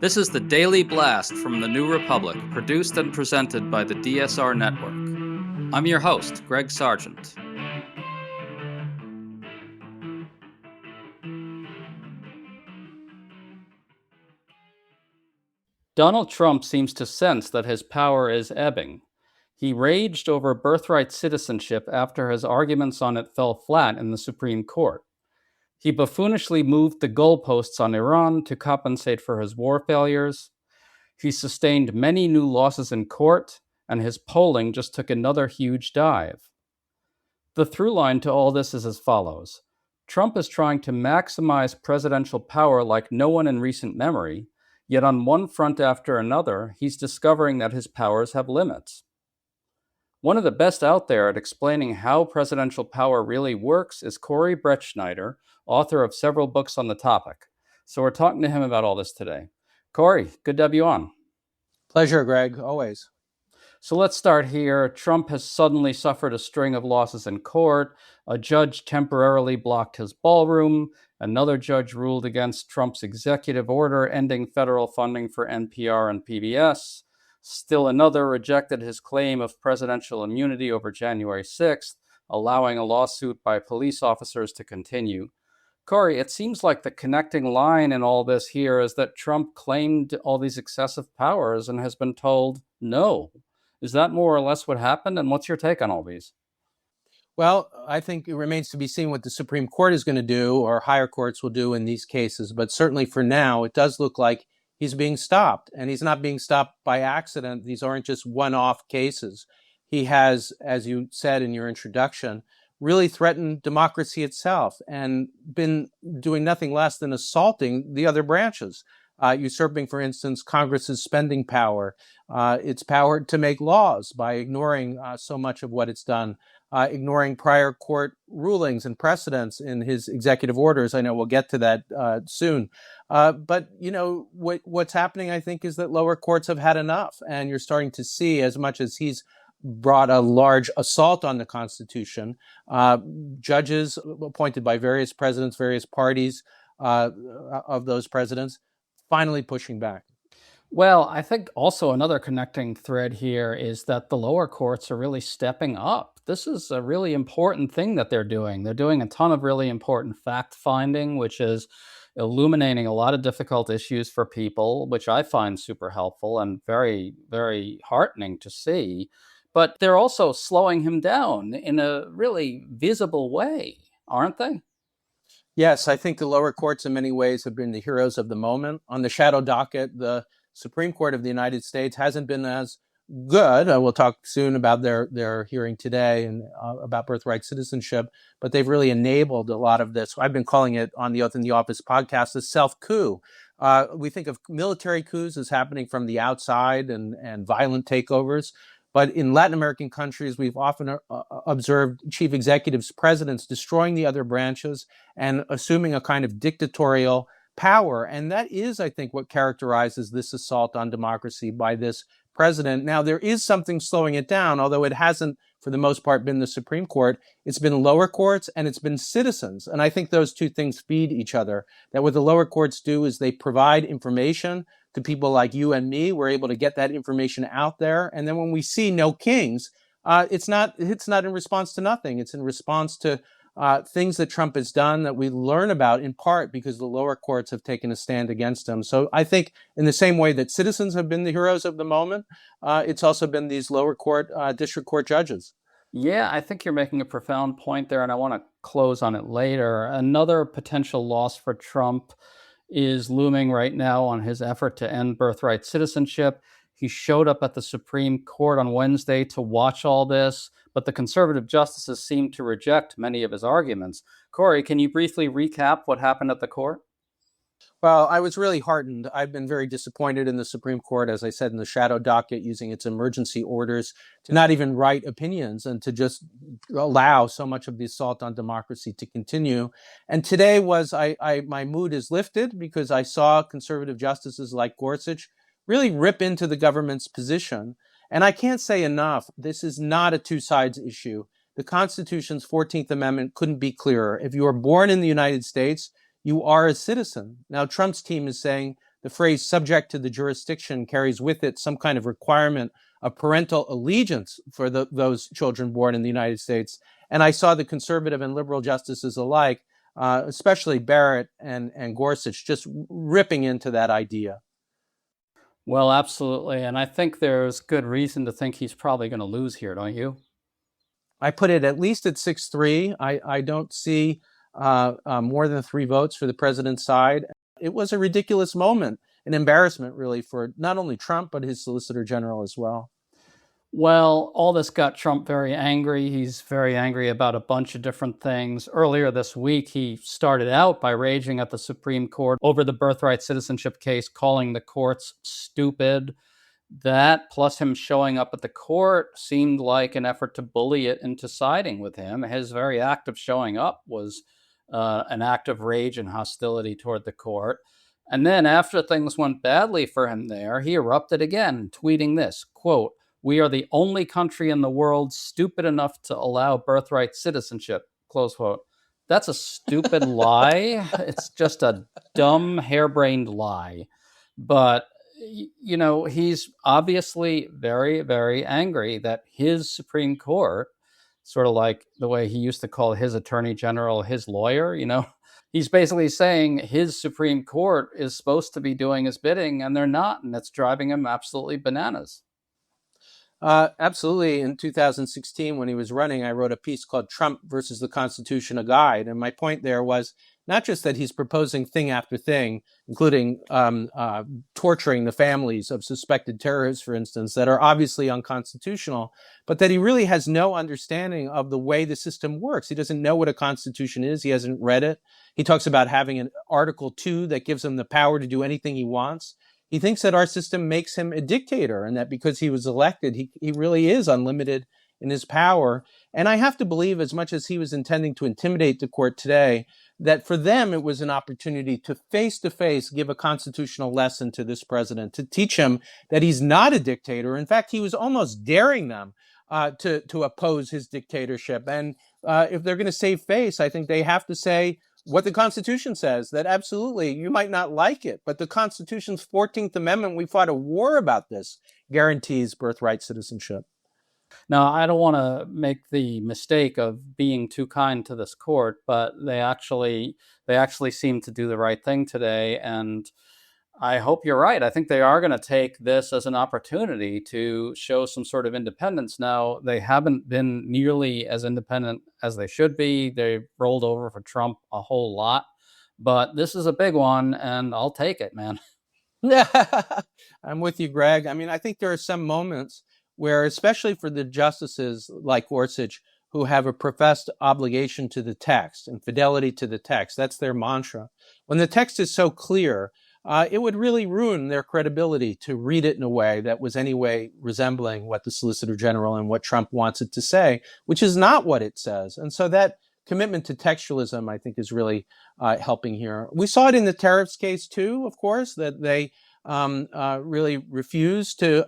This is the Daily Blast from the New Republic, produced and presented by the DSR Network. I'm your host, Greg Sargent. Donald Trump seems to sense that his power is ebbing. He raged over birthright citizenship after his arguments on it fell flat in the Supreme Court. He buffoonishly moved the goalposts on Iran to compensate for his war failures. He sustained many new losses in court, and his polling just took another huge dive. The through line to all this is as follows. Trump is trying to maximize presidential power like no one in recent memory, yet on one front after another, he's discovering that his powers have limits. One of the best out there at explaining how presidential power really works is Corey Brettschneider, author of several books on the topic. So we're talking to him about all this today. Corey, good to have you on. Pleasure, Greg, always. So let's start here. Trump has suddenly suffered a string of losses in court. A judge temporarily blocked his ballroom. Another judge ruled against Trump's executive order ending federal funding for NPR and PBS. Still another rejected his claim of presidential immunity over January 6th, allowing a lawsuit by police officers to continue. Corey, it seems like the connecting line in all this here is that Trump claimed all these excessive powers and has been told no. Is that more or less what happened? And what's your take on all these? Well, I think it remains to be seen what the Supreme Court is going to do or higher courts will do in these cases. But certainly for now, it does look like he's being stopped. And he's not being stopped by accident. These aren't just one-off cases. He has, as you said in your introduction, really threatened democracy itself and been doing nothing less than assaulting the other branches. Usurping, for instance, Congress's spending power, its power to make laws by ignoring so much of what it's done, ignoring prior court rulings and precedents in his executive orders. I know we'll get to that soon. But, you know, what's happening, I think, is that lower courts have had enough. And you're starting to see, as much as he's brought a large assault on the Constitution, judges appointed by various presidents, various parties of those presidents, finally pushing back. Well, I think also another connecting thread here is that the lower courts are really stepping up. This is a really important thing that they're doing. They're doing a ton of really important fact finding, which is illuminating a lot of difficult issues for people, which I find super helpful and very, very heartening to see. But they're also slowing him down in a really visible way, aren't they? Yes, I think the lower courts in many ways have been the heroes of the moment. On the shadow docket, the Supreme Court of the United States hasn't been as good. We'll talk soon about their hearing today and about birthright citizenship, but they've really enabled a lot of this. I've been calling it on the Oath in the Office podcast a self-coup. We think of military coups as happening from the outside and violent takeovers. But in Latin American countries, we've often observed chief executives, presidents destroying the other branches and assuming a kind of dictatorial power. And that is, I think, what characterizes this assault on democracy by this president. Now, there is something slowing it down, although it hasn't, for the most part, been the Supreme Court. It's been lower courts and it's been citizens. And I think those two things feed each other. That what the lower courts do is they provide information to people like you and me. We're able to get that information out there. And then when we see no kings, it's not in response to nothing. It's in response to things that Trump has done that we learn about in part because the lower courts have taken a stand against him. So I think in the same way that citizens have been the heroes of the moment, it's also been these lower court, district court judges. Yeah, I think you're making a profound point there, and I want to close on it later. Another potential loss for Trump is looming right now on his effort to end birthright citizenship. He showed up at the Supreme Court on Wednesday to watch all this, but the conservative justices seemed to reject many of his arguments. Corey, can you briefly recap what happened at the court? Well, I was really heartened. I've been very disappointed in the Supreme Court, as I said, in the shadow docket, using its emergency orders to not even write opinions and to just allow so much of the assault on democracy to continue. And today was, my mood is lifted because I saw conservative justices like Gorsuch really rip into the government's position. And I can't say enough, this is not a two sides issue. The Constitution's 14th Amendment couldn't be clearer. If you are born in the United States, you are a citizen. Now, Trump's team is saying the the phrase subject to the jurisdiction carries with it some kind of requirement of parental allegiance for those children born in the United States. And I saw the conservative and liberal justices alike, especially Barrett and Gorsuch, just ripping into that idea. Well, absolutely. And I think there's good reason to think he's probably going to lose here, don't you? I put it at least at 6-3. I don't see more than 3 votes for the president's side. It was a ridiculous moment, an embarrassment, really, for not only Trump, but his Solicitor General as well. Well, all this got Trump very angry. He's very angry about a bunch of different things. Earlier this week, he started out by raging at the Supreme Court over the birthright citizenship case, calling the courts stupid. That, plus him showing up at the court, seemed like an effort to bully it into siding with him. His very act of showing up was an act of rage and hostility toward the court. And then after things went badly for him there, he erupted again, tweeting this, quote, "We are the only country in the world stupid enough to allow birthright citizenship," close quote. That's a stupid lie. It's just a dumb, harebrained lie. But, he's obviously very, very angry that his Supreme Court, sort of like the way he used to call his attorney general his lawyer, he's basically saying his Supreme Court is supposed to be doing his bidding, and they're not, and it's driving him absolutely bananas. Absolutely. In 2016, when he was running, I wrote a piece called Trump versus the Constitution, a Guide. And my point there was not just that he's proposing thing after thing, including torturing the families of suspected terrorists, for instance, that are obviously unconstitutional, but that he really has no understanding of the way the system works. He doesn't know what a constitution is. He hasn't read it. He talks about having an Article 2 that gives him the power to do anything he wants. He thinks that our system makes him a dictator and that because he was elected, he really is unlimited in his power. And I have to believe, as much as he was intending to intimidate the court today, that for them it was an opportunity to face give a constitutional lesson to this president, to teach him that he's not a dictator. In fact, he was almost daring them to oppose his dictatorship. And if they're going to save face, I think they have to say what the Constitution says, that absolutely, you might not like it, but the Constitution's 14th Amendment, we fought a war about this, guarantees birthright citizenship. Now, I don't want to make the mistake of being too kind to this court, but they actually seem to do the right thing today, and I hope you're right. I think they are going to take this as an opportunity to show some sort of independence. Now, they haven't been nearly as independent as they should be. They rolled over for Trump a whole lot, but this is a big one, and I'll take it, man. I'm with you, Greg. I mean, I think there are some moments where, especially for the justices like Gorsuch, who have a professed obligation to the text and fidelity to the text, that's their mantra. When the text is so clear, it would really ruin their credibility to read it in a way that was anyway resembling what the Solicitor General and what Trump wants it to say, which is not what it says. And so that commitment to textualism, I think, is really helping here. We saw it in the tariffs case, too, of course, that they really refused to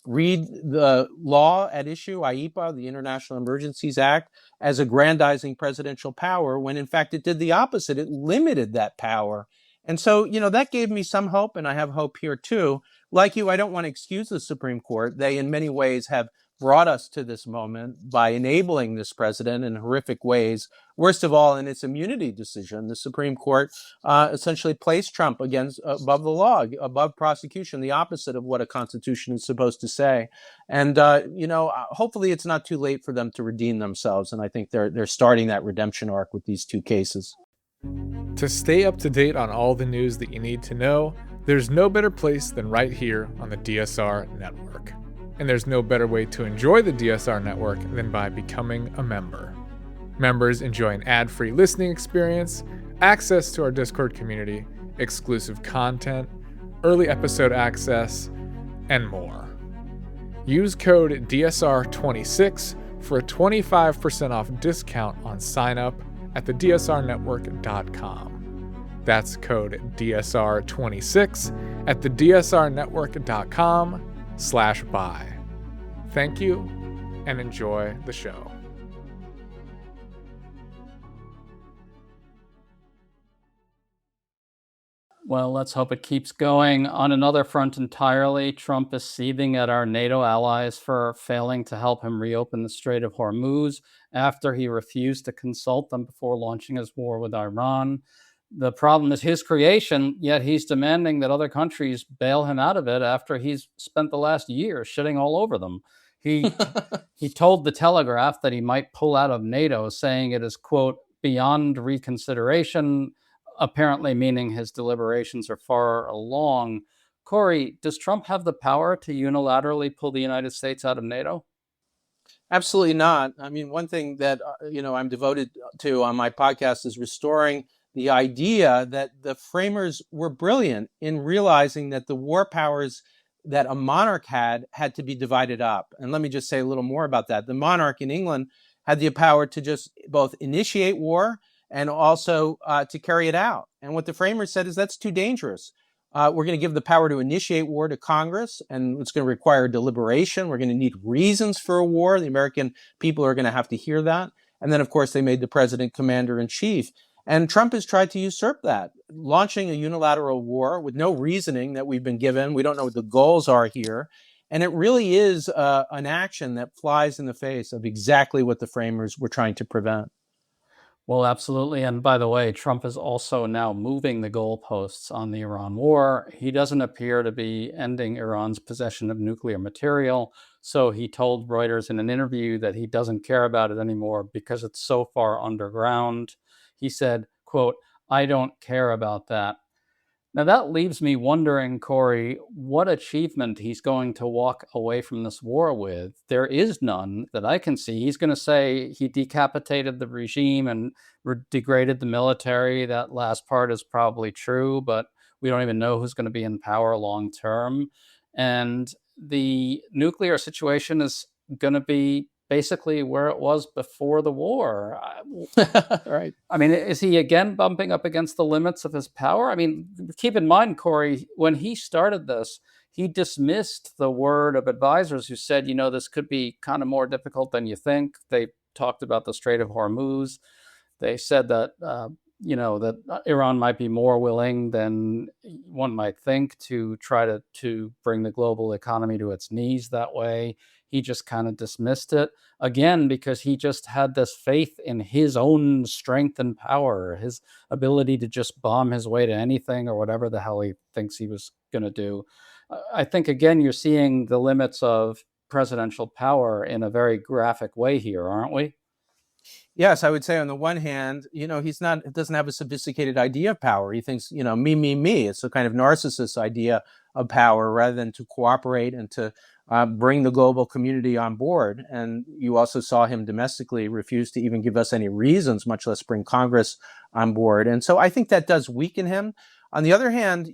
read the law at issue, IEPA, the International Emergencies Act, as aggrandizing presidential power, when in fact it did the opposite. It limited that power. And so, that gave me some hope, and I have hope here too. Like you, I don't want to excuse the Supreme Court. They, in many ways, have brought us to this moment by enabling this president in horrific ways. Worst of all, in its immunity decision, the Supreme Court essentially placed Trump above the law, above prosecution, the opposite of what a constitution is supposed to say. And, hopefully it's not too late for them to redeem themselves. And I think they're starting that redemption arc with these 2 cases. To stay up to date on all the news that you need to know, there's no better place than right here on the DSR network. And there's no better way to enjoy the DSR network than by becoming a member. Members enjoy an ad-free listening experience, access to our Discord community, exclusive content, early episode access, and more. Use code DSR26 for a 25% off discount on sign-up at thedsrnetwork.com. That's code DSR26 at thedsrnetwork.com/buy. Thank you, and enjoy the show. Well, let's hope it keeps going. On another front entirely, Trump is seething at our NATO allies for failing to help him reopen the Strait of Hormuz after he refused to consult them before launching his war with Iran. The problem is his creation, yet he's demanding that other countries bail him out of it after he's spent the last year shitting all over them. He he told the Telegraph that he might pull out of NATO, saying it is, quote, beyond reconsideration, apparently meaning his deliberations are far along. Corey, does Trump have the power to unilaterally pull the United States out of NATO? Absolutely not. I mean, one thing that I'm devoted to on my podcast is restoring the idea that the framers were brilliant in realizing that the war powers that a monarch had to be divided up. And let me just say a little more about that. The monarch in England had the power to just both initiate war and also to carry it out. And what the framers said is that's too dangerous. We're going to give the power to initiate war to Congress, and it's going to require deliberation. We're going to need reasons for a war. The American people are going to have to hear that. And then, of course, they made the president commander in chief. And Trump has tried to usurp that, launching a unilateral war with no reasoning that we've been given. We don't know what the goals are here. And it really is an action that flies in the face of exactly what the framers were trying to prevent. Well, absolutely. And by the way, Trump is also now moving the goalposts on the Iran war. He doesn't appear to be ending Iran's possession of nuclear material. So he told Reuters in an interview that he doesn't care about it anymore because it's so far underground. He said, quote, I don't care about that. Now, that leaves me wondering, Corey, what achievement he's going to walk away from this war with. There is none that I can see. He's going to say he decapitated the regime and degraded the military. That last part is probably true, but we don't even know who's going to be in power long term. And the nuclear situation is going to be basically where it was before the war. Right. I mean, is he again bumping up against the limits of his power? I mean, keep in mind, Corey, when he started this, he dismissed the word of advisors who said, this could be kind of more difficult than you think. They talked about the Strait of Hormuz. They said that, that Iran might be more willing than one might think to try to bring the global economy to its knees that way. He just kind of dismissed it again because he just had this faith in his own strength and power, his ability to just bomb his way to anything or whatever the hell he thinks he was going to do. I think, again, you're seeing the limits of presidential power in a very graphic way here, aren't we? Yes, I would say on the one hand, doesn't have a sophisticated idea of power. He thinks, me, me, me. It's a kind of narcissist idea of power rather than to cooperate and to bring the global community on board. And you also saw him domestically refuse to even give us any reasons, much less bring Congress on board. And so I think that does weaken him. On the other hand,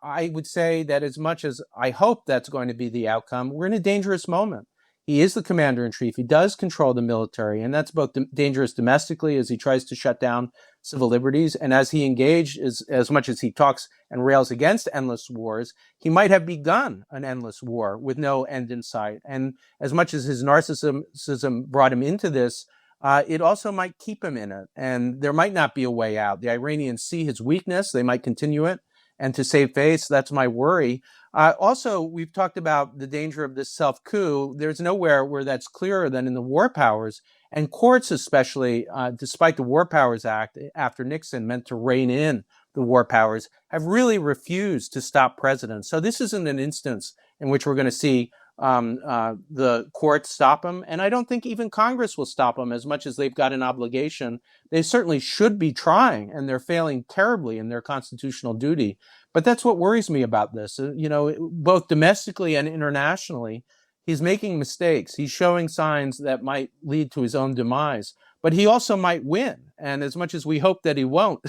I would say that as much as I hope that's going to be the outcome, we're in a dangerous moment. He is the commander in chief. He does control the military, and that's both dangerous domestically as he tries to shut down civil liberties, and as he engaged, as much as he talks and rails against endless wars, he might have begun an endless war with no end in sight. And as much as his narcissism brought him into this, it also might keep him in it, and there might not be a way out. The Iranians see his weakness. They might continue it. And to save face, that's my worry. Also, we've talked about the danger of this self-coup. There's nowhere where that's clearer than in the war powers. And courts especially, despite the War Powers Act after Nixon meant to rein in the war powers, have really refused to stop presidents. So this isn't an instance in which we're going to see the courts stop him. And I don't think even Congress will stop him as much as they've got an obligation. They certainly should be trying, and they're failing terribly in their constitutional duty. But that's what worries me about this. Both domestically and internationally, he's making mistakes. He's showing signs that might lead to his own demise. But he also might win. And as much as we hope that he won't,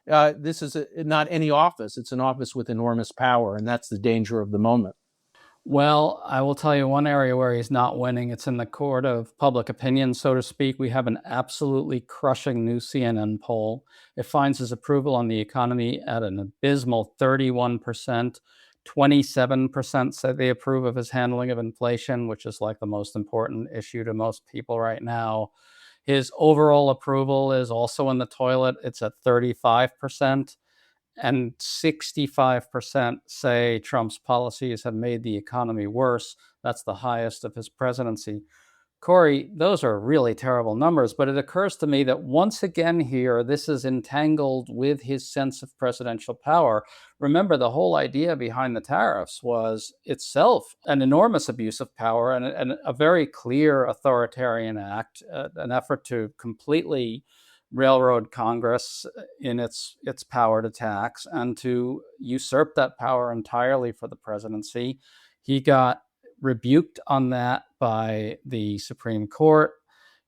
this is not any office. It's an office with enormous power, and that's the danger of the moment. Well, I will tell you one area where he's not winning. It's in the court of public opinion, so to speak. We have an absolutely crushing new CNN poll. It finds his approval on the economy at an abysmal 31%. 27% say they approve of his handling of inflation, which is like the most important issue to most people right now. His overall approval is also in the toilet. It's at 35%. and 65% say Trump's policies have made the economy worse. That's the highest of his presidency. Corey, those are really terrible numbers, but it occurs to me that once again here, this is entangled with his sense of presidential power. Remember, the whole idea behind the tariffs was itself an enormous abuse of power and a very clear authoritarian act, an effort to completely railroad Congress in its power to tax and to usurp that power entirely for the presidency. He got rebuked on that by the Supreme Court.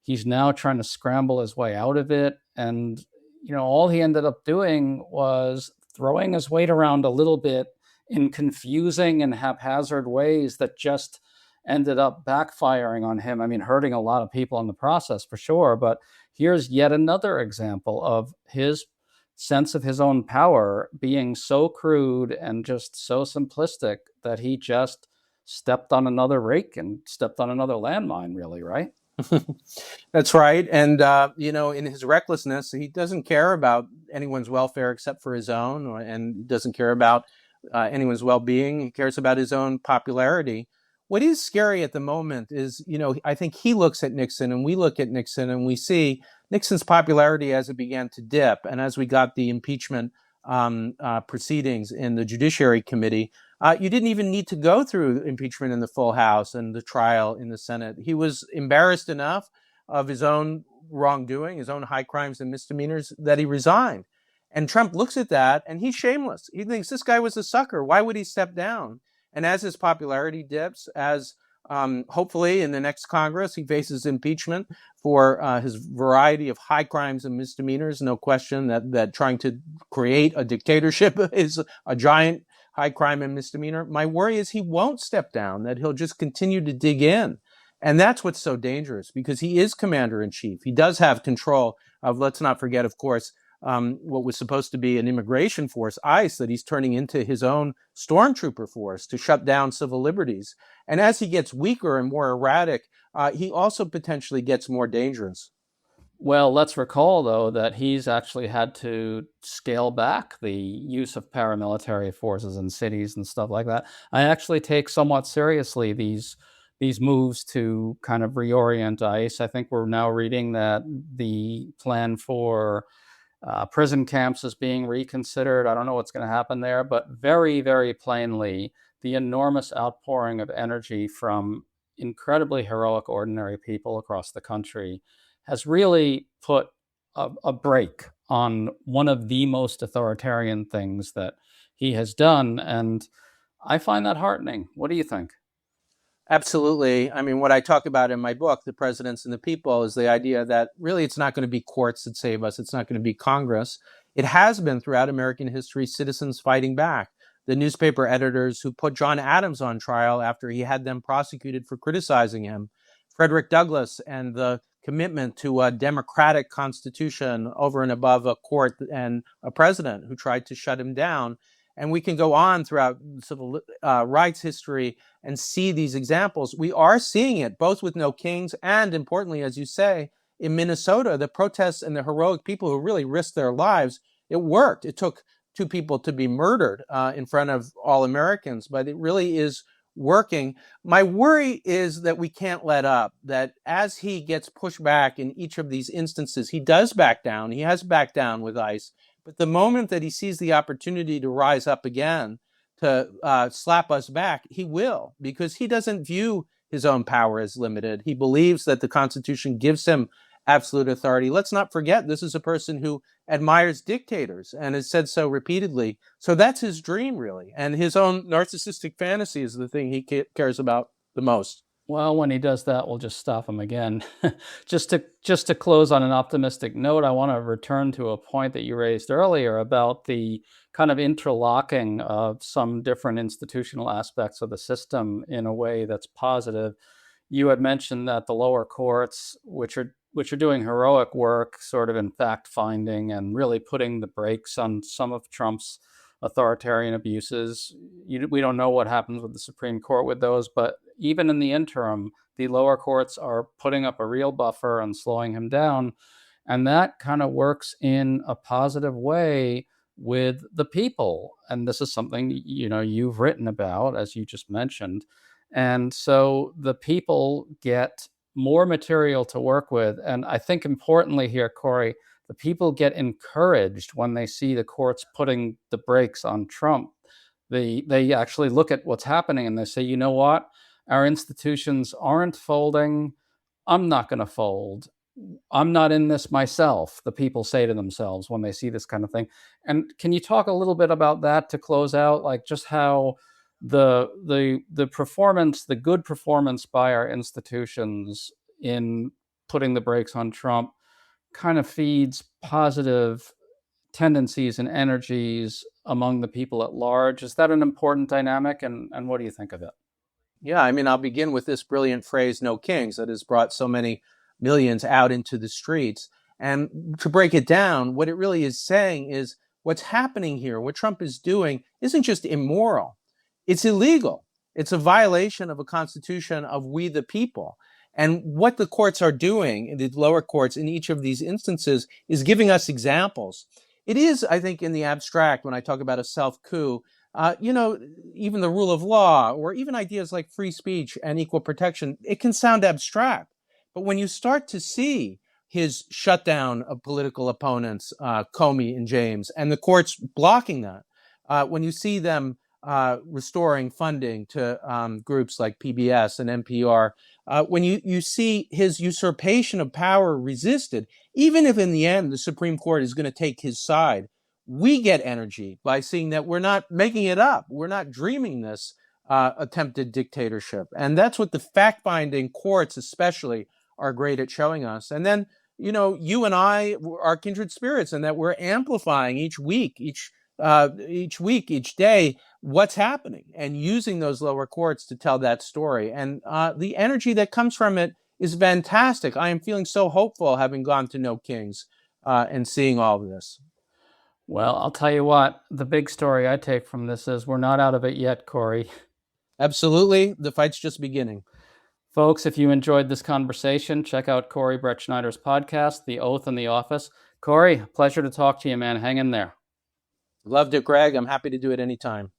He's now trying to scramble his way out of it. And, all he ended up doing was throwing his weight around a little bit in confusing and haphazard ways that just ended up backfiring on him. I mean, hurting a lot of people in the process for sure. But here's yet another example of his sense of his own power being so crude and just so simplistic that he just stepped on another rake and stepped on another landmine, really, right? That's right. And, in his recklessness, he doesn't care about anyone's welfare except for his own, and doesn't care about anyone's well-being. He cares about his own popularity. What is scary at the moment is, I think he looks at Nixon and we look at Nixon and we see Nixon's popularity as it began to dip. And as we got the impeachment proceedings in the Judiciary Committee, you didn't even need to go through impeachment in the full House and the trial in the Senate. He was embarrassed enough of his own wrongdoing, his own high crimes and misdemeanors, that he resigned. And Trump looks at that and he's shameless. He thinks this guy was a sucker. Why would he step down? And as his popularity dips, as hopefully in the next Congress, he faces impeachment for his variety of high crimes and misdemeanors. No question that trying to create a dictatorship is a giant high crime and misdemeanor. My worry is he won't step down, that he'll just continue to dig in. And that's what's so dangerous, because he is commander in chief. He does have control of, let's not forget, of course, what was supposed to be an immigration force, ICE, that he's turning into his own stormtrooper force to shut down civil liberties. And as he gets weaker and more erratic, he also potentially gets more dangerous. Well, let's recall, though, that he's actually had to scale back the use of paramilitary forces in cities and stuff like that. I actually take somewhat seriously these moves to kind of reorient ICE. I think we're now reading that the plan for prison camps is being reconsidered. I don't know what's going to happen there, but very, very plainly, the enormous outpouring of energy from incredibly heroic, ordinary people across the country has really put a break on one of the most authoritarian things that he has done. And I find that heartening. What do you think? Absolutely. I mean, what I talk about in my book, The Presidents and the People, is the idea that really it's not going to be courts that save us. It's not going to be Congress. It has been throughout American history, citizens fighting back. The newspaper editors who put John Adams on trial after he had them prosecuted for criticizing him. Frederick Douglass and the commitment to a democratic constitution over and above a court and a president who tried to shut him down. And we can go on throughout civil rights history and see these examples. We are seeing it both with No Kings and, importantly, as you say, in Minnesota, the protests and the heroic people who really risked their lives. It worked. It took 2 people to be murdered in front of all Americans, but it really is working. My worry is that we can't let up, that as he gets pushed back in each of these instances, he does back down. He has backed down with ICE. But the moment that he sees the opportunity to rise up again, to slap us back, he will, because he doesn't view his own power as limited. He believes that the Constitution gives him absolute authority. Let's not forget, this is a person who admires dictators and has said so repeatedly. So that's his dream, really. And his own narcissistic fantasy is the thing he cares about the most. Well, when he does that, we'll just stop him again. Just to close on an optimistic note, I want to return to a point that you raised earlier about the kind of interlocking of some different institutional aspects of the system in a way that's positive. You had mentioned that the lower courts, which are doing heroic work, sort of in fact finding and really putting the brakes on some of Trump's authoritarian abuses. We don't know what happens with the Supreme Court with those, but even in the interim, the lower courts are putting up a real buffer and slowing him down. And that kind of works in a positive way with the people. And this is something, you've written about, as you just mentioned. And so the people get more material to work with. And I think importantly here, Corey, the people get encouraged when they see the courts putting the brakes on Trump. They actually look at what's happening and they say, you know what? Our institutions aren't folding. I'm not going to fold. I'm not in this myself, the people say to themselves when they see this kind of thing. And can you talk a little bit about that to close out, like just how the performance, the good performance by our institutions in putting the brakes on Trump kind of feeds positive tendencies and energies among the people at large? Is that an important dynamic? And what do you think of it? Yeah, I mean, I'll begin with this brilliant phrase, "No kings," that has brought so many millions out into the streets. And to break it down, what it really is saying is what's happening here, what Trump is doing, isn't just immoral, it's illegal. It's a violation of a constitution of we the people. And what the courts are doing, the lower courts in each of these instances, is giving us examples. It is, I think, in the abstract, when I talk about a self-coup, even the rule of law, or even ideas like free speech and equal protection, it can sound abstract. But when you start to see his shutdown of political opponents, Comey and James, and the courts blocking that, when you see them restoring funding to groups like PBS and NPR, when you see his usurpation of power resisted, even if in the end the Supreme Court is going to take his side, we get energy by seeing that we're not making it up. We're not dreaming this attempted dictatorship. And that's what the fact-finding courts especially are great at showing us. And then, you and I are kindred spirits in that we're amplifying each week, each day, what's happening and using those lower courts to tell that story. And the energy that comes from it is fantastic. I am feeling so hopeful having gone to No Kings and seeing all of this. Well, I'll tell you what, the big story I take from this is we're not out of it yet, Corey. Absolutely. The fight's just beginning. Folks, if you enjoyed this conversation, check out Corey Brett Schneider's podcast, The Oath in the Office. Corey, pleasure to talk to you, man. Hang in there. Loved it, Greg. I'm happy to do it anytime.